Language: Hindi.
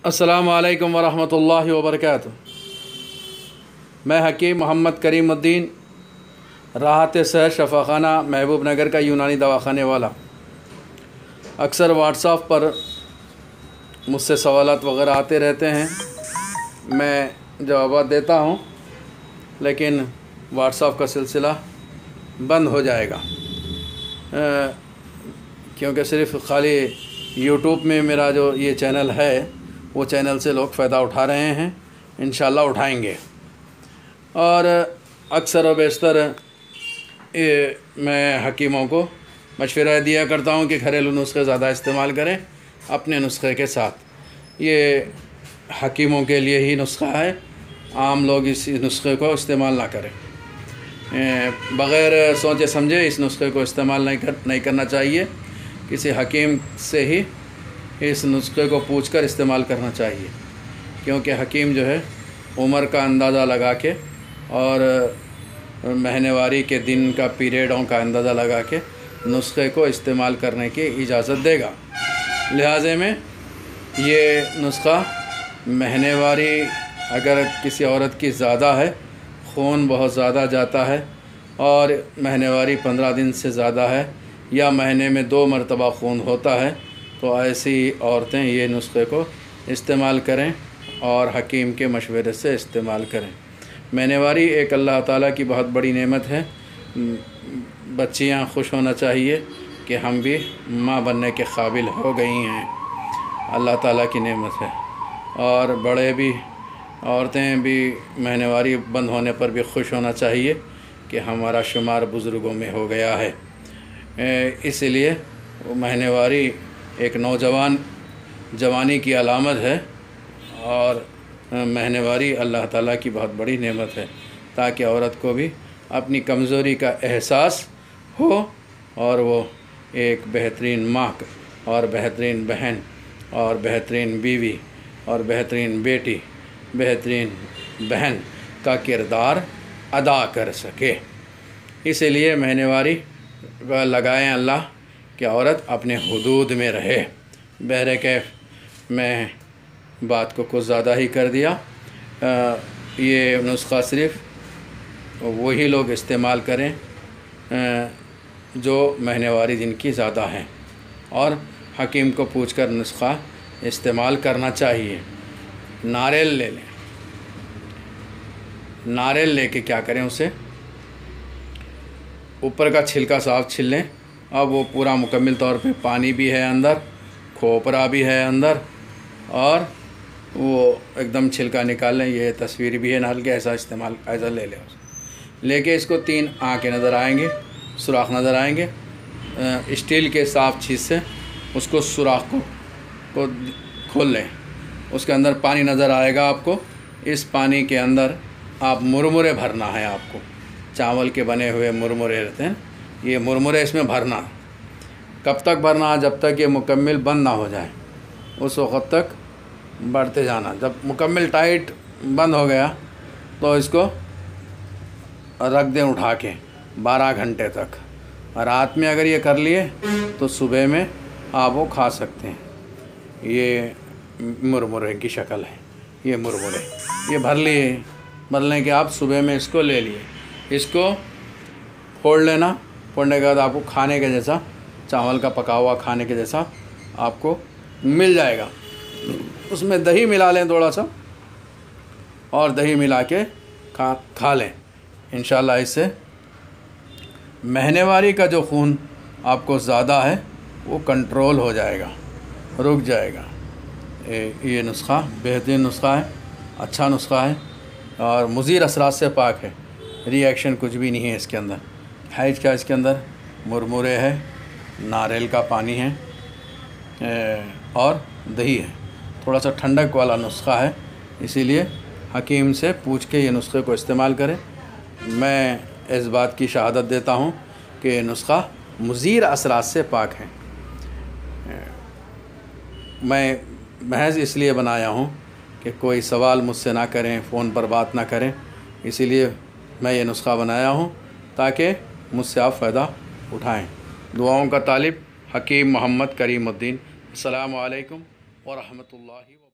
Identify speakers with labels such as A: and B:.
A: अस्सलामु अलैकुम वरहमतुल्लाहि वबरकातुहू। मैं हकीम मोहम्मद करीमुद्दीन, राहत सेहत शफ़ाखाना महबूब नगर का यूनानी दवाखाने वाला। अक्सर व्हाट्सएप पर मुझसे सवालात वग़ैरह आते रहते हैं, मैं जवाब देता हूँ, लेकिन व्हाट्सएप का सिलसिला बंद हो जाएगा क्योंकि सिर्फ़ खाली यूट्यूब में मेरा जो ये चैनल है वो चैनल से लोग फ़ायदा उठा रहे हैं, इंशाल्लाह उठाएंगे। और अक्सर व बेशतर मैं हकीमों को मशवरा दिया करता हूँ कि घरेलू नुस्खे ज़्यादा इस्तेमाल करें अपने नुस्खे के साथ। ये हकीमों के लिए ही नुस्खा है, आम लोग इस नुस्खे को इस्तेमाल ना करें। बग़ैर सोचे समझे इस नुस्खे को इस्तेमाल नहीं करना चाहिए। किसी हकीम से ही इस नुस्खे को पूछकर इस्तेमाल करना चाहिए, क्योंकि हकीम जो है उम्र का अंदाज़ा लगा के और महीनेवारी के दिन का पीरियडों का अंदाज़ा लगा के नुस्खे को इस्तेमाल करने की इजाज़त देगा। लिहाजे में ये नुस्खा महीनेवारी अगर किसी औरत की ज़्यादा है, खून बहुत ज़्यादा जाता है और महीनेवारी 15 दिन से ज़्यादा है या महीने में 2 मरतबा खून होता है, तो ऐसी औरतें ये नुस्खे को इस्तेमाल करें और हकीम के मशवरे से इस्तेमाल करें। महीनेवारी एक अल्लाह ताला की बहुत बड़ी नेमत है। बच्चियां खुश होना चाहिए कि हम भी माँ बनने के काबिल हो गई हैं, अल्लाह ताला की नेमत है। और बड़े भी, औरतें भी महीनेवारी बंद होने पर भी खुश होना चाहिए कि हमारा शुमार बुज़ुर्गों में हो गया है। इसलिए महीनेवारी एक नौजवान जवानी की अलामत है और महीनेवारी अल्लाह ताला की बहुत बड़ी नेमत है, ताकि औरत को भी अपनी कमज़ोरी का एहसास हो और वो एक बेहतरीन माँ और बेहतरीन बहन और बेहतरीन बीवी और बेहतरीन बेटी, बेहतरीन बहन का किरदार अदा कर सके। इसीलिए महीनेवारी लगाएं अल्लाह कि औरत अपने हुदूद में रहे। बहरकैफ़ मैं बात को कुछ ज़्यादा ही कर दिया। ये नुस्खा सिर्फ़ वही लोग इस्तेमाल करें जो महीनेवारी जिनकी ज़्यादा है, और हकीम को पूछकर नुस्खा इस्तेमाल करना चाहिए। नारियल ले लें, नारियल लेके क्या करें, उसे ऊपर का छिलका साफ छील लें। अब वो पूरा मुकम्मल तौर पे पानी भी है अंदर, खोपरा भी है अंदर, और वो एकदम छिलका निकाल लें। ये तस्वीर भी है नारियल के, ऐसा इस्तेमाल ऐसा ले लें। लेके इसको 3 आँखें नज़र आएंगे, सुराख नज़र आएंगे। स्टील के साफ चीज़ से उसको सुराख को खोल लें। उसके अंदर पानी नज़र आएगा आपको। इस पानी के अंदर आप मुरमुरे भरना है आपको। चावल के बने हुए मुरमुरे रहते हैं, ये मुरमुरे इसमें भरना। कब तक भरना? जब तक ये मुकम्मल बंद ना हो जाए, उस वक़्त तक बढ़ते जाना। जब मुकम्मल टाइट बंद हो गया तो इसको रख दें उठा के 12 घंटे तक। रात में अगर ये कर लिए तो सुबह में आप वो खा सकते हैं। ये मुरमुरे की शक्ल है, ये मुरमुरे ये भर लिए। भरने के आप सुबह में इसको ले लिए, इसको फोड़ लेना। फोड़ने के बाद आपको खाने के जैसा, चावल का पका हुआ खाने के जैसा आपको मिल जाएगा। उसमें दही मिला लें थोड़ा सा, और दही मिला के खा लें। इंशाल्लाह इससे महीनेवारी का जो खून आपको ज़्यादा है वो कंट्रोल हो जाएगा, रुक जाएगा। ये नुस्खा बेहतरीन नुस्खा है, अच्छा नुस्खा है और मुज़ीर असरात से पाक है। रिएक्शन कुछ भी नहीं है इसके अंदर। हैज का इसके अंदर मुरमुरे है, नारियल का पानी है और दही है। थोड़ा सा ठंडक वाला नुस्खा है, इसीलिए हकीम से पूछ के ये नुस्खे को इस्तेमाल करें। मैं इस बात की शहादत देता हूँ कि ये नुस्खा मुज़ीर असरात से पाक है। मैं महज इसलिए बनाया हूँ कि कोई सवाल मुझसे ना करें, फ़ोन पर बात ना करें, इसीलिए मैं ये नुस्खा बनाया हूँ ताकि मुझसे आप फ़ायदा उठाएं। दुआओं का तालिब हकीम मोहम्मद करीमुद्दीन। अस्सलामु अलैकुम व रहमतुल्लाहि व